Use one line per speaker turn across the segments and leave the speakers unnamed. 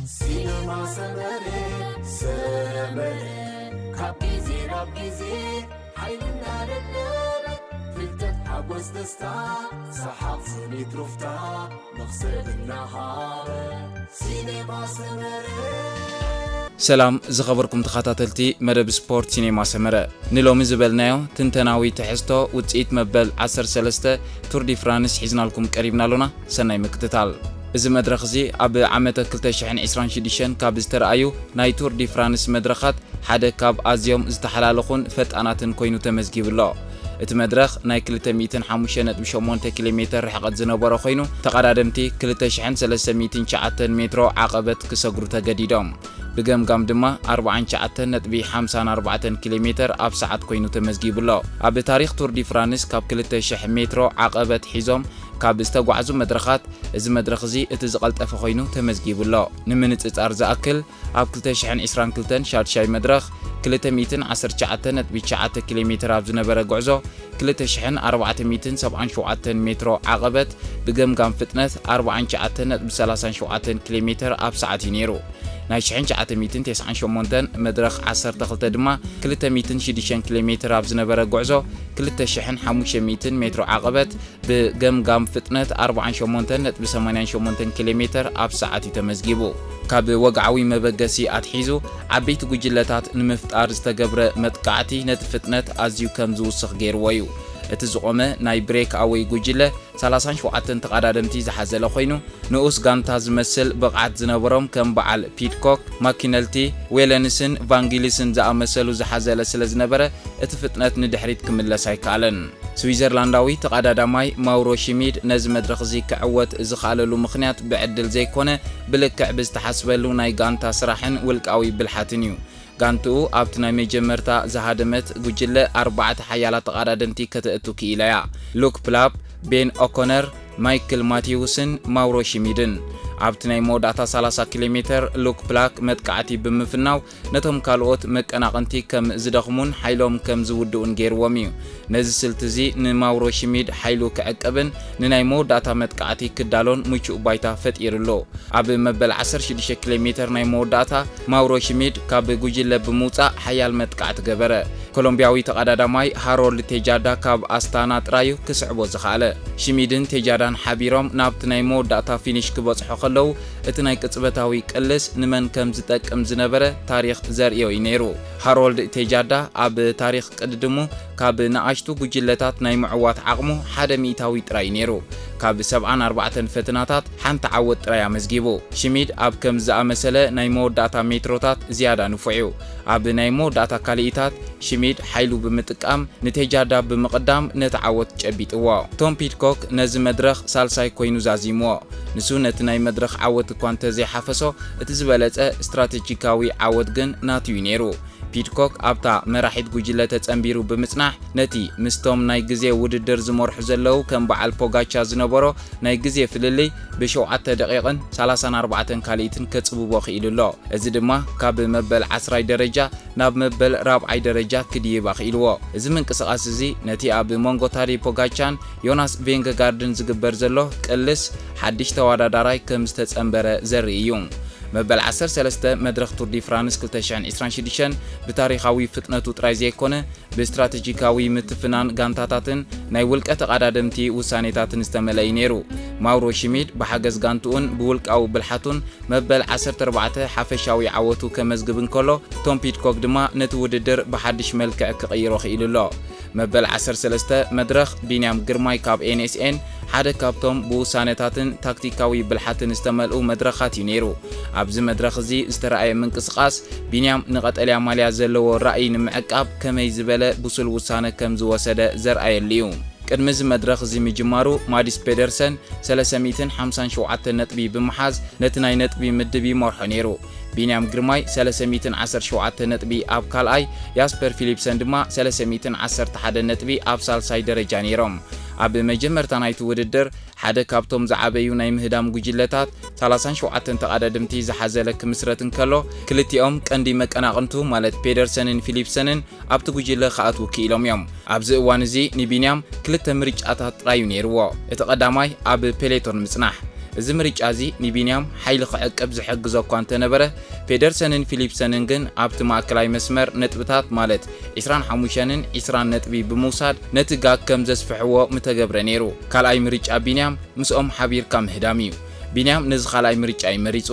سينما سمرة كابيزي رابيزي حيلنا للنار فلتت حبوس دستا صحاب سني ترفتا نغسل النهار سينما سمرة
سلام زخبركم تخاتلتي مدب سبورت سينما سمرة نلوم زبلنايو تنتناوي تحستو وتسيت مبل 10 تور دي فرانس حزنا لكم قريبنا لنا سناي مكتتال إذا مدرخزي أب عامة كلتا شحن 26 كاب استرأيو ناي تور دي فرانس مدرخات حدا كاب أزيوم استحلالخون فتأناتن كوينو تمزجيب الله እቲ መድረኽ ናይ 205.8 ኪሎሜትር ርሕቀት ዝነበሮ ኮይኑ ተቀዳደምቲ 2309 ሜትሮ ዓቐበት ክሰግሩ ተገዲዶም ብገምጋም ድማ 49.54 ኪሎሜትር ኣብ ሰዓት ኮይኑ ተመዝጊብሎ ኣብ ታሪኽ ቱር ዲ ፍራንስ ካብ 2000 ሜትሮ ዓቐበት ሒዞም ካብ ዝተጓዓዙ መድረኻት እዚ መድረኽ እዚ እቲ ዝቀልጠፈ ኮይኑ ተመዝጊብሎ ንምንጽጻር ዝኣክል ኣብ 2022 ሻድሻይ መድረኽ 219.9 ኪሎሜትር ኣብ ዝነበረ ጉዕዞ 2477 ሜትሮ ዓቐበት ብገምጋም ፍጥነት 49.37 ኪሎሜትር ኣብ ሰዓት ነይሩ ናይ 1998 መድረኽ 12 ድማ 206 ኪሎሜትር ኣብ ዝነበረ ጉዕዞ 2500 ሜትሮ ዓቐበት ብገምጋም ፍጥነት 48.88 ኪሎሜትር ኣብ ሰዓት ተመዝጊቡ ካብ ወግዓዊ መበገሲ ኣትሒዙ ዓበይቲ ጉጅለታት ንምፍጣር ዝተገብረ መጥቃዕቲ ነቲ ፍጥነት ኣዝዩ ከም ዝውስኽ ገይርዎ እዩ እቲ ዝቆመ ናይ ብሬክ ኣዌይ ጉጅለ 37 ተቀዳደምቲ ዝሓዘለ ኮይኑ ንኡስ ጋንታ ዝመስል ብቕዓት ዝነበሮም ከም በዓል ፒትኮክ ማኪነልቲ ዌለንስን ቫንጊሊስን ዝኣመሰሉ ዝሓዘለ ስለ ዝነበረ እቲ ፍጥነት ንድሕሪት ክምለስ ኣይከኣለን ስዊዘርላንዳዊ ተቀዳዳማይ ማውሮ ሽሚድ ነዚ መድረኽ እዚ ክዕወት ዝኻለሉ ምኽንያት ብዕድል ዘይኮነ ብልክዕ ብዝተሓስበሉ ናይ ጋንታ ስራሕን ውልቃዊ ብልሓትን እዩ ጋንቱ ኣብቲ ናይ መጀመርታ ዝሃደመት ጉጅለ 4 ሓያላት ተቀዳደምቲ ከተእቱ ክኢለያ ሉክ ፕላፕ ቤን ኦኮነር ማይክል ማቲውስን ማውሮ ሽሚድን ኣብቲ ናይ መወዳእታ 30 ኪሎሜትር ሉክ ፕላክ መጥቃዕቲ ብምፍናው ነቶም ካልኦት መቀናቐንቲ ከም ዝደኽሙን ሓይሎም ከም ዝውድኡን ገይርዎም እዩ ነዚ ስልቲ እዚ ንማውሮ ሽሚድ ሓይሉ ክዕቀብን ንናይ መወዳእታ መጥቃዕቲ ክዳሎን ምቹእ ባይታ ፈጢሩሎ ኣብ መበል 16 ኪሎሜትር ናይ መወዳእታ ማውሮ ሽሚድ ካብ ጉጅለ ብምውፃእ ሓያል መጥቃዕቲ ገበረ ኮሎምቢያዊ ተቀዳዳማይ ሃሮልድ ቴጃዳ ካብ ኣስታና ጥራዩ ክስዕቦ ዝኻለ ሽሚድን ቴጃዳን ሓቢሮም ናብቲ ናይ መወዳእታ ፊኒሽ ክበጽሑ ከለው እቲ ናይ ቅጽበታዊ ቅልስ ንመን ከም ዝጠቅም ዝነበረ ታሪኽ ዘርእዮ ነይሩ ሃሮልድ ቴጃዳ ኣብ ታሪኽ ቅድድሙ ካብ ንኣሽቱ ጉጅለታት ናይ ምዕዋት ዓቕሙ 100 ጥራይ ነይሩ ካብ 74 ፈተናታት ሓንቲ ዓወት ጥራይ ኣመዝጊቡ ሽሚድ ኣብ ከም ዝኣመሰለ ናይ መወዳእታ ሜትሮታት ዝያዳ ንፉዑ ኣብ ናይ መወዳእታ ካሊኢታት ሽሚድ ሓይሉ ብምጥቃም ንቴጃዳ ብምቕዳም ነቲ ዓወት ጨቢጥዎ ቶም ፒትኮክ ነዚ መድረኽ ሳልሳይ ኮይኑ ዛዚምዎ ንሱ ነቲ ናይ መድረኽ ዓወት እኳ እንተዘይሓፈሶ እቲ ዝበለጸ ስትራቴጂካዊ ዓወት ግን ናትዩ ነይሩ ፒትኮክ ኣብታ መራሒት ጉጅለ ተጸምቢሩ ብምጽናሕ ነቲ ምስቶም ናይ ግዜ ውድድር ዝመርሑ ዘለው ከም በዓል ፖጋቻ ዝነበሮ ናይ ግዜ ፍልልይ ብ7 ደቂቕን 34 ካሊኢትን ከጽብቦ ኽኢሉሎ እዚ ድማ ካብ መበል 10 ደረጃ ናብ መበል 4ይ ደረጃ ክድይባ ኽኢልዎ እዚ ምንቅስቓስ እዚ ነቲ ኣብ ሞንጎ ታሪ ፖጋቻን ዮናስ ቬንገጋርድን ዝግበር ዘሎ ቅልስ ሓድሽ ተወዳዳራይ ከም ዝተጸምበረ ዘርኢ እዩ መበል 13 መድረኽ ቱር ዲ ፍራንስ 2026 ብታሪኻዊ ፍጥነቱ ጥራይ ዘይኮነ ብስትራቴጂካዊ ምትፍናን ጋንታታትን ናይ ውልቀ ተቀዳደምቲ ውሳኔታትን ዝተመለአ ነይሩ ማውሮ ሽሚድ ብሓገዝ ጋንቱን ብውልቃዊ ብልሓቱን መበል 14 ሓፈሻዊ ዓወቱ ከመዝግብን ከሎ ቶም ፒትኮክ ድማ ነቲ ውድድር ብሓድሽ መልክዕ ክቕይሮ ኽኢሉሎ መበል 13 መድረኽ ቢንያም ግርማይ ካብ ኤንኤስኤን ሓደ ካብቶም ብውሳኔታትን ታክቲካዊ ብልሓትን ዝተመልኡ መድረኻት እዩ ነይሩ ኣብዚ መድረኽ እዚ ዝተረኣየ ምንቅስቓስ ቢንያም ንቀጠልያ ማልያ ዘለዎ ራእይ ንምዕቃብ ከመይ ዝበለ ብሱል ውሳነ ከም ዝወሰደ ዘርኣየሉ እዩ ቅድሚ እዚ መድረኽ እዚ ምጅማሩ ማዲስ ፔደርሰን 357 ነጥቢ ብምሓዝ ነቲ ናይ ነጥቢ ምድብ ይመርሖ ነይሩ ቢንያም ግርማይ 317 ነጥቢ ኣብ ካልኣይ ያስፐር ፊሊፕሰን ድማ 311 ነጥቢ ኣብ ሳልሳይ ደረጃ ነይሮም ኣብ መጀመርታ ናይቲ ውድድር ሓደ ካብቶም ዝዓበዩ ናይ ምህዳም ጉጅለታት 37 ተቀዳደምቲ ዝሓዘለ ክምስረትን ከሎ ክልቲኦም ቀንዲ መቀናቕንቱ ማለት ፔደርሰንን ፊሊፕሰንን ኣብቲ ጉጅለ ከኣትው ክኢሎም እዮም ኣብዚ እዋን እዚ ንቢንያም ክልተ ምርጫታት ጥራይ ነይርዎ እቲ ቀዳማይ ኣብ ፔሌቶን ምጽናሕ እዚ ምርጫ እዚ ንቢንያም ሓይሊ ክዕቅብ ዝሕግዞ እኳ እንተነበረ ፔደርሰንን ፊሊፕሰንን ግን ኣብቲ ማእከላይ መስመር ነጥብታት ማለት 25ን 20 ነጥቢ ብምውሳድ ነቲ ጋግ ከም ዘስፍሕዎ ምተገብረ ነይሩ። ካልኣይ ምርጫ ቢንያም ምስኦም ሓቢርካ ምህዳም እዩ። ቢንያም ነዚ ካልኣይ ምርጫ ይመሪጹ።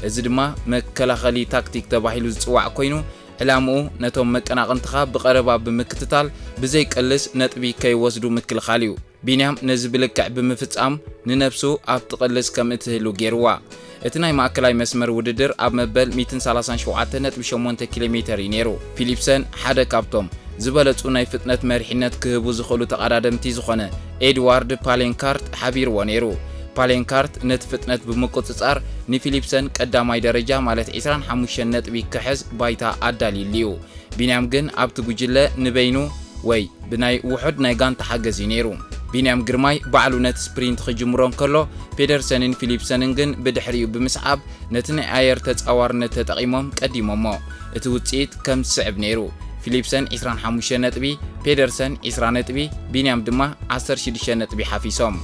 እዚ ድማ መከላኸሊ ታክቲክ ተባሂሉ ዝፅዋዕ ኮይኑ ዕላምኡ ነቶም መቀናቕንትኻ ብቐረባ ብምክትታል ብዘይቀልስ ነጥቢ ከይወስዱ ምክልኻል እዩ። ቢንያም ነዚ ብልክዕ ብምፍጻም ንነብሱ ኣብ ትቕልስ ከም እትህሉ ገይርዋ። እቲ ናይ ማእከላይ መስመር ውድድር ኣብ መበል 137.8 ኪሎ ሜትር እዩ ነይሩ። ፊሊፕሰን ሓደ ካብቶም ዝበለጹ ናይ ፍጥነት መሪሕነት ክህቡ ዝኽእሉ ተቐዳደምቲ ዝኾነ ኤድዋርድ ፓሌንካርት ሓቢርዎ ነይሩ። ፓሌንካርት ነቲ ፍጥነት ብምቁፅጻር ንፊሊፕሰን ቀዳማይ ደረጃ ማለት 25 ነጥቢ ክሕዝ ባይታ ኣዳልዩ። ቢንያም ግን ኣብቲ ጉጅለ ንበይኑ ወይ ብናይ ውሑድ ናይ ጋንታ ሓገዝ እዩ ነይሩ። ቢንያም ግርማይ ባዕሉ ነቲ ስፕሪንት ክጅምሮ እንከሎ ፔደርሰንን ፊሊፕሰንን ግን ብድሕሪኡ ብምስዓብ ነቲ ናይ ኣየር ተጻዋርነት ተጠቒሞም ቀዲሞሞ። እቲ ውጽኢት ከም ዝስዕብ ነይሩ። ፊሊፕሰን 25 ነጥቢ፣ ፔደርሰን 20 ነጥቢ፣ ቢንያም ድማ 16 ነጥቢ ሓፊሶም።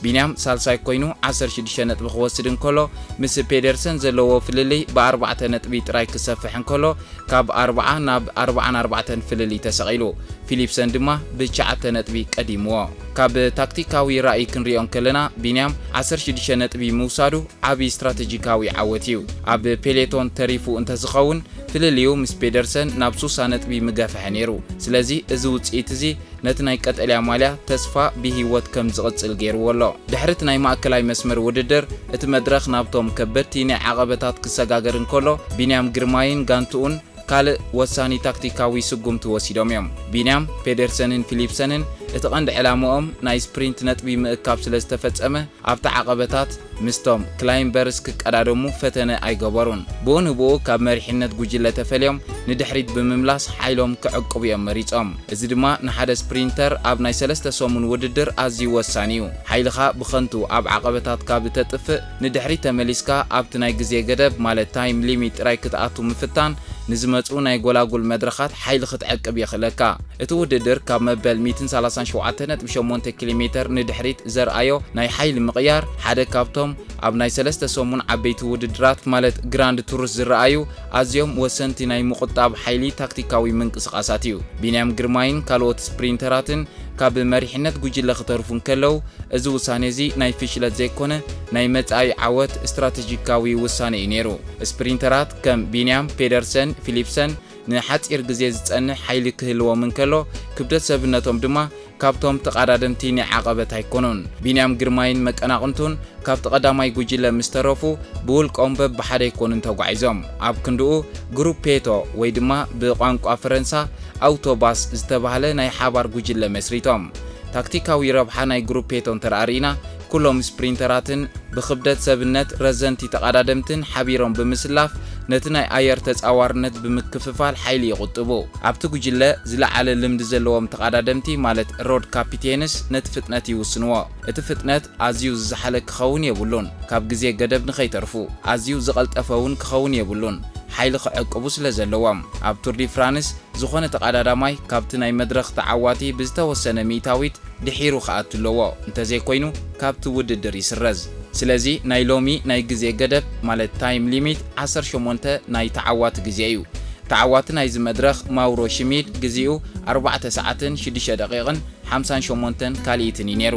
ቢንያም ሳልሳይ ኮይኑ 16 ነጥቢ ክወስድ እንከሎ ምስ ፔደርሰን ዘለዎ ፍልልይ ብ4 ነጥቢ ጥራይ ክሰፍሕ እንከሎ ካብ 40 ናብ 44 ፍልልይ ተሰቒሉ። ፊሊፕሰን ድማ ብ9 ነጥቢ ቀዲምዎ። ካብ ታክቲካዊ ራእይ ክንሪኦም ከለና ቢንያም 16 ነጥቢ ምውሳዱ ዓብይ ስትራቴጂካዊ ዓወት እዩ። ኣብ ፔሌቶን ተሪፉ እንተዝኸውን ፍልልዩ ምስ ፔደርሰን ናብ 60 ነጥቢ ምገፍሐ ነይሩ። ስለዚ እዚ ውጽኢት እዚ ነቲ ናይ ቀጠልያ ማልያ ተስፋ ብሂወት ከም ዝቕጽል ገይርዎ ኣሎ። ድሕሪ እቲ ናይ ማእከላይ መስመር ውድድር እቲ መድረኽ ናብቶም ከበድቲ ናይ ዓቐበታት ክሰጋገር እንከሎ ቢንያም ግርማይን ጋንትኡን ካልእ ወሳኒ ታክቲካዊ ስጉምቲ ወሲዶም እዮም። ቢንያም ፔደርሰንን ፊሊፕሰንን እቲ ቀንዲ ዕላምኦም ናይ ስፕሪንት ነጥቢ ምእካብ ስለ ዝተፈጸመ ኣብቲ ዓቐበታት ምስቶም ክላይምበርስ ክቀዳደሙ ፈተነ ኣይገበሩን። ብኡ ንብኡ ካብ መሪሕነት ጉጅለ ተፈልዮም ንድሕሪት ብምምላስ ሓይሎም ክዕቅቡ እዮም መሪፆም። እዚ ድማ ንሓደ ስፕሪንተር ኣብ ናይ 3 ሰሙን ውድድር ኣዝዩ ወሳኒ እዩ። ሓይልኻ ብኸንቱ ኣብ ዓቐበታት ካብ እተጥፍእ ንድሕሪት ተመሊስካ ኣብቲ ናይ ግዜ ገደብ ማለት ታይም ሊሚት ጥራይ ክትኣቱ ምፍታን ንዝመፁ ናይ ጎላጉል መድረኻት ሓይሊ ክትዕቅብ የኽእለካ። እቲ ውድድር ካብ መበል 137.8 ኪሎ ሜትር ንድሕሪት ዘርኣዮ ናይ ሓይሊ ምቕያር ሓደ ካብቶም ኣብ ናይ 3 ሰሙን ዓበይቲ ውድድራት ማለት ግራንድ ቱርስ ዝረኣዩ ኣዝዮም ወሰንቲ ናይ ምቁጣብ ሓይሊ ታክቲካዊ ምንቅስቓሳት እዩ። ቢንያም ግርማይን ካልኦት ስፕሪንተራትን ካብ መሪሕነት ጉጅለ ክተርፉን ከለው እዚ ውሳነ እዚ ናይ ፍሽለት ዘይኮነ ናይ መጻኢ ዓወት ስትራቴጂካዊ ውሳነ እዩ ነይሩ። ስፕሪንተራት ከም ቢንያም፣ ፔደርሰን፣ ፊሊፕሰን ንሓፂር ግዜ ዝጸንሕ ሓይሊ ክህልዎም እንከሎ ክብደት ሰብነቶም ድማ ካብቶም ተቐዳደምቲ ናይ ዓቐበት ኣይኮኑን። ቢንያም ግርማይን መቀናቕንቱን ካብቲ ቀዳማይ ጉጅለ ምስተረፉ ብውልቆም በብሓደ ኣይኮኑን ተጓዒዞም። ኣብ ክንድኡ ግሩፔቶ ወይ ድማ ብቋንቋ ፈረንሳ ኣውቶባስ ዝተባህለ ናይ ሓባር ጉጅለ መስሪቶም። ታክቲካዊ ረብሓ ናይ ግሩፔቶን ተራእሪና ኩሎም ስፕሪንተራትን ብክብደት ሰብነት ረዘንቲ ተቐዳደምትን ሓቢሮም ብምስላፍ ነቲ ናይ ኣየር ተጻዋርነት ብምክፍፋል ሓይሊ ይቁጥቡ። ኣብቲ ጉጅለ ዝለዓለ ልምዲ ዘለዎም ተቐዳደምቲ ማለት ሮድ ካፒቴንስ ነቲ ፍጥነት ይውስንዎ። እቲ ፍጥነት ኣዝዩ ዝዝሓለ ክኸውን የብሉን። ካብ ግዜ ገደብ ንኸይተርፉ ኣዝዩ ዝቐልጠፈውን ክኸውን የብሉን። ሓይሊ ክዕቅቡ ስለ ዘለዎም ኣብ ቱር ዲ ፍራንስ ዝኾነ ተቐዳዳማይ ካብቲ ናይ መድረኽ ተዓዋቲ ብዝተወሰነ ሚእታዊት ድሒሩ ክኣቱ ኣለዎ እንተዘይኮይኑ ካብቲ ውድድር ይስረዝ። ስለዚ ናይ ሎሚ ናይ ግዜ ገደብ ማለት ታይም ሊሚት 18 ናይ ተዓዋቲ ግዜ እዩ። ተዓዋቲ ናይዚ መድረኽ ማውሮ ሽሚድ ግዜኡ 4 ሰዓትን 6 ደቂቕን 58 ካልኢትን እዩ ነይሩ።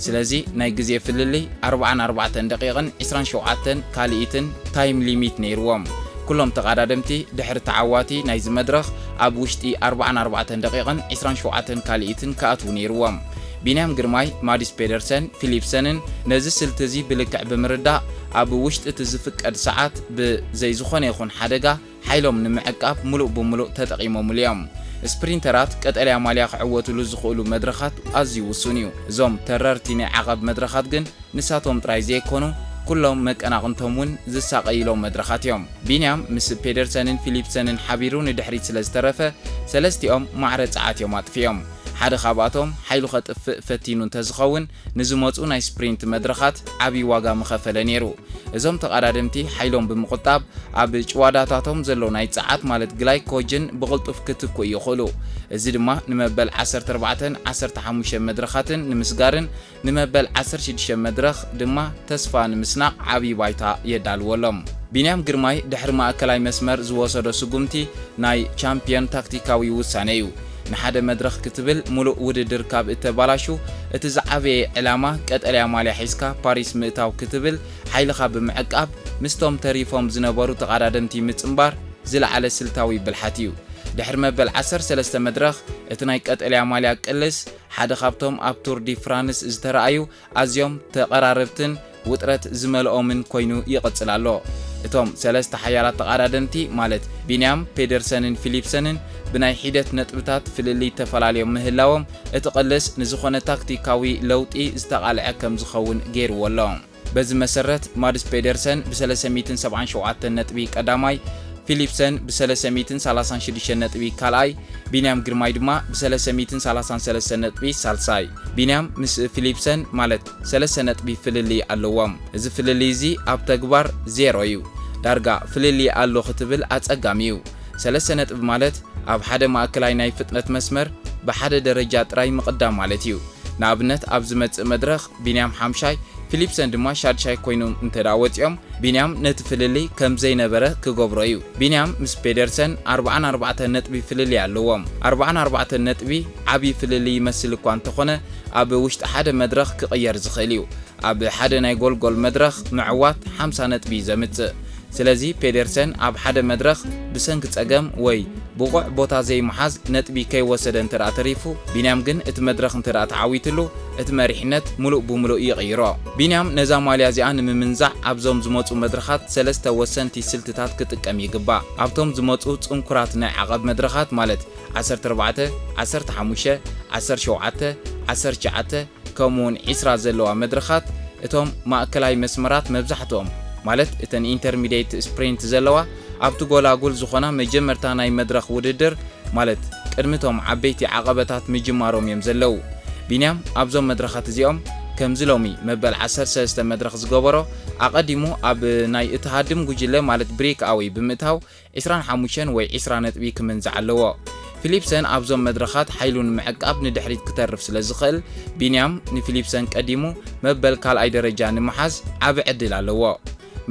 ስለዚ ናይ ግዜ ፍልልይ 44 ደቂቕን 27 ካልኢትን ታይም ሊሚት ነይርዎም። ኩሎም ተቐዳደምቲ ድሕሪ ተዓዋቲ ናይዚ መድረኽ ኣብ ውሽጢ 44 ደቂቕን 27 ካልኢትን ክኣትዉ ነይርዎም። ቢንያም ግርማይ፣ ማዲስ ፔደርሰን፣ ፊሊፕሰንን ነዚ ስልቲ እዚ ብልክዕ ብምርዳእ ኣብ ውሽጢ እቲ ዝፍቀድ ሰዓት ብዘይዝኾነ ይኹን ሓደጋ ሓይሎም ንምዕቃብ ሙሉእ ብምሉእ ተጠቒሞሙሉ እዮም። ስፕሪንተራት ቀጠልያ ማልያ ክዕወትሉ ዝኽእሉ መድረኻት ኣዝዩ ውሱን እዩ። እዞም ተረርቲ ናይ ዓቐብ መድረኻት ግን ንሳቶም ጥራይ ዘይኮኑ ኩሎም መቀናቕንቶም እውን ዝሳቀይሎም መድረኻት እዮም። ቢንያም ምስ ፔደርሰንን ፊሊፕሰንን ሓቢሩ ንድሕሪት ስለ ዝተረፈ ሰለስቲኦም ማዕረ ፀዓት እዮም ኣጥፊዮም። ሓደ ካብኣቶም ሓይሉ ኸጥፍእ ፈቲኑ እንተዝኸውን ንዝመፁ ናይ ስፕሪንት መድረኻት ዓብይ ዋጋ መኸፈለ ነይሩ። እዞም ተቐዳደምቲ ሓይሎም ብምቁጣብ ኣብ ጭዋዳታቶም ዘሎ ናይ ጸዓት ማለት ግላይኮጅን ብቕልጡፍ ክትኩኡ ይኽእሉ። እዚ ድማ ንመበል 14 15 መድረኻትን ንምስጋርን ንመበል 16 መድረኽ ድማ ተስፋ ንምስናቕ ዓብይ ባይታ የዳልወሎም። ቢንያም ግርማይ ድሕሪ ማእከላይ መስመር ዝወሰዶ ስጉምቲ ናይ ቻምፒዮን ታክቲካዊ ውሳነ እዩ። ንሓደ መድረኽ ክትብል ሙሉእ ውድድር ካብ እተባላሹ እቲ ዝዓበየ ዕላማ ቀጠልያ ማልያ ሒዝካ ፓሪስ ምእታው ክትብል ሓይልኻ ብምዕቃብ ምስቶም ተሪፎም ዝነበሩ ተቐዳደምቲ ምጽምባር ዝለዓለ ስልታዊ ብልሓት እዩ። ድሕሪ መበል 13 መድረኽ እቲ ናይ ቀጠልያ ማልያ ቅልስ ሓደ ካብቶም ኣብ ቱር ዲ ፍራንስ ዝተረኣዩ ኣዝዮም ተቐራረብትን ውጥረት ዝመልኦምን ኮይኑ ይቕጽል ኣሎ። እቶም ሰለስተ ሓያላት ተቐዳደምቲ ማለት ቢንያም፣ ፔደርሰንን ፊሊፕሰንን ብናይ ሒደት ነጥብታት ፍልልይ ተፈላለዮም ምህላዎም እቲ ቅልስ ንዝኾነ ታክቲካዊ ለውጢ ዝተቓልዐ ከም ዝኸውን ገይርዎ ኣሎ። በዚ መሰረት ማድስ ፔደርሰን ብ377 ነጥቢ ቀዳማይ፣ ፊሊፕሰን ብ336 ነጥቢ ካልኣይ፣ ቢንያም ግርማይ ድማ ብ333 ነጥቢ ሳልሳይ። ቢንያም ምስ ፊሊፕሰን ማለት 3 ነጥቢ ፍልልይ ኣለዎም። እዚ ፍልልይ እዚ ኣብ ተግባር 0 እዩ። ዳርጋ ፍልልይ ኣሎ ክትብል ኣጸጋሚ እዩ። 3 ነጥቢ ማለት ኣብ ሓደ ማእከላይ ናይ ፍጥነት መስመር ብሓደ ደረጃ ጥራይ ምቕዳም ማለት እዩ። ንኣብነት ኣብ ዝመጽእ መድረኽ ቢንያም 5ይ ፊሊፕሰን ድማ 6ይ ኮይኖም እንተዳወፅዮም ቢንያም ነቲ ፍልልይ ከም ዘይነበረ ክገብሮ እዩ። ቢንያም ምስ ፔደርሰን 44 ነጥቢ ፍልልይ ኣለዎም። 44 ነጥቢ ዓብይ ፍልልይ ይመስል እኳ እንተኾነ ኣብ ውሽጢ ሓደ መድረኽ ክቕየር ዝኽእል እዩ። ኣብ ሓደ ናይ ጎልጎል መድረኽ ምዕዋት 50 ነጥቢ ዘምጽእ። ስለዚ ፔደርሰን ኣብ ሓደ መድረኽ ብሰንኪ ጸገም ወይ ብቑዕ ቦታ ዘይመሓዝ ነጥቢ ከይወሰደ እንተደኣ ተሪፉ፣ ቢንያም ግን እቲ መድረኽ እንተደኣ ተዓዊትሉ እቲ መሪሕነት ሙሉእ ብምሉእ ይቕይሮ። ቢንያም ነዛ ማልያ እዚኣ ንምምንዛዕ ኣብዞም ዝመፁ መድረኻት 3 ወሰንቲ ስልትታት ክጥቀም ይግባእ። ኣብቶም ዝመፁ ጽንኩራት ናይ ዓቐብ መድረኻት ማለት 14፣ 15፣ 17፣ 19 ከምኡውን 20 ዘለዋ መድረኻት እቶም ማእከላይ መስመራት መብዛሕትኦም ማለት እተን ኢንተርሚዲየት ስፕሪንት ዘለዋ ኣብቲ ጎላጉል ዝኾና መጀመርታ ናይ መድረኽ ውድድር ማለት ቅድሚቶም ዓበይቲ ዓቐበታት ምጅማሮም እዮም ዘለዉ። ቢንያም ኣብዞም መድረኻት እዚኦም ከምዚ ሎሚ መበል 13 መድረኽ ዝገበሮ ኣቐዲሙ ኣብ ናይ እትሃድም ጉጅለ ማለት ብሬክ ኣዌይ ብምእታው 25 ወይ 20 ነጥቢ ክምንዛዕ ኣለዎ። ፊሊፕሰን ኣብዞም መድረኻት ሓይሉን ምዕቃብ ንድሕሪት ክተርፍ ስለ ዝኽእል ቢንያም ንፊሊፕሰን ቀዲሙ መበል ካልኣይ ደረጃ ንምሓዝ ዓብ ዕድል ኣለዎ።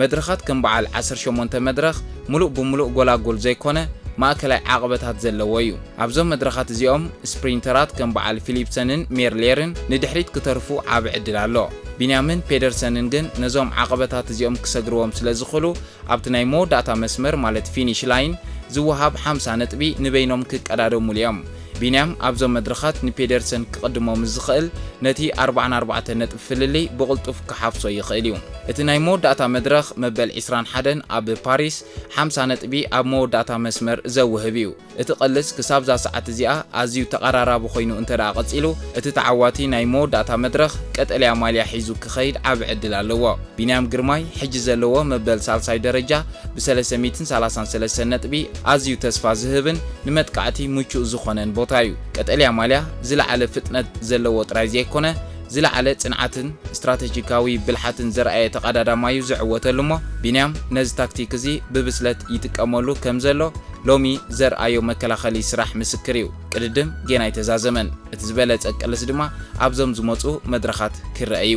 መድረኻት ከም በዓል 18 መድረኽ ሙሉእ ብምሉእ ጎላጎል ዘይኮነ ማእከላይ ዓቐበታት ዘለዎ እዩ። ኣብዞም መድረኻት እዚኦም ስፕሪንተራት ከም በዓል ፊሊፕሰንን ሜርሌርን ንድሕሪት ክተርፉ ዓብ ዕድል ኣሎ። ቢንያምን ፔደርሰንን ግን ነዞም ዓቐበታት እዚኦም ክሰግርዎም ስለ ዝኽእሉ ኣብቲ ናይ መወዳእታ መስመር ማለት ፊኒሽ ላይን ዝወሃብ 50 ነጥቢ ንበይኖም ክቀዳደሙሉ እዮም። ቢንያም ኣብዞም መድረኻት ንፔደርሰን ክቕድሞም ዝኽእል ነቲ 44 ነጥቢ ፍልልይ ብቕልጡፍ ክሓፍሶ ይኽእል እዩ። እቲ ናይ መወዳእታ መድረኽ መበል 21 ኣብ ፓሪስ 50 ነጥቢ ኣብ መወዳእታ መስመር ዘውህብ እዩ። እቲ ቐልስ ክሳብ ዛ ሰዓት እዚኣ ኣዝዩ ተቐራራቢ ኮይኑ እንተደኣ ቐፂሉ እቲ ተዓዋቲ ናይ መወዳእታ መድረኽ ቀጠልያ ማልያ ሒዙ ክኸይድ ዓብ ዕድል ኣለዎ። ቢንያም ግርማይ ሕጂ ዘለዎ መበል ሳልሳይ ደረጃ ብ333 ነጥቢ ኣዝዩ ተስፋ ዝህብን ንመጥቃዕቲ ምቹእ ዝኾነን ቦታ እዩ። ቀጠልያ ማልያ ዝለዓለ ፍጥነት ዘለዎ ጥራይ ዘይኮነ ዝለዓለ ጽንዓትን ስትራቴጂካዊ ብልሓትን ዘርአየ ተቐዳዳማዩ ዝዕወተሉ እሞ ቢንያም ነዚ ታክቲክ እዚ ብብስለት ይጥቀመሉ ከም ዘሎ ሎሚ ዘርአዮ መከላኸሊ ስራሕ ምስክር እዩ። ቅድድም ጌና ይተዛዘመን። እቲ ዝበለጸ ቅልስ ድማ ኣብዞም ዝመፁ መድረኻት ክረአዩ።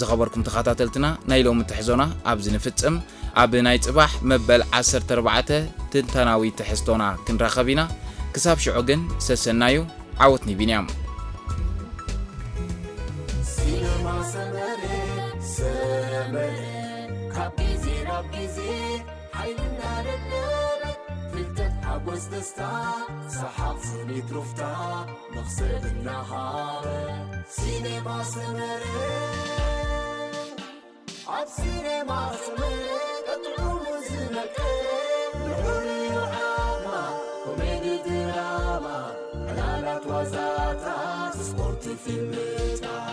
ዝኸበርኩም ተኸታተልትና ናይ ሎሚ ትሕዞና ኣብዚ ንፍጽም። ኣብ ናይ ጽባሕ መበል 14 ትንተናዊ ትሕዝቶና ክንራኸብ ኢና። ክሳብ ሽዑ ግን ሰሰናዩ ዓወትኒ ቢንያም።
دستا صحاب سوني تروفتا نغسل النهار سينما سمري عب سينما سمري تطعم وزنك نحوري وعاما كوميدي دراما حلالات وزاتا سبورت في المتعة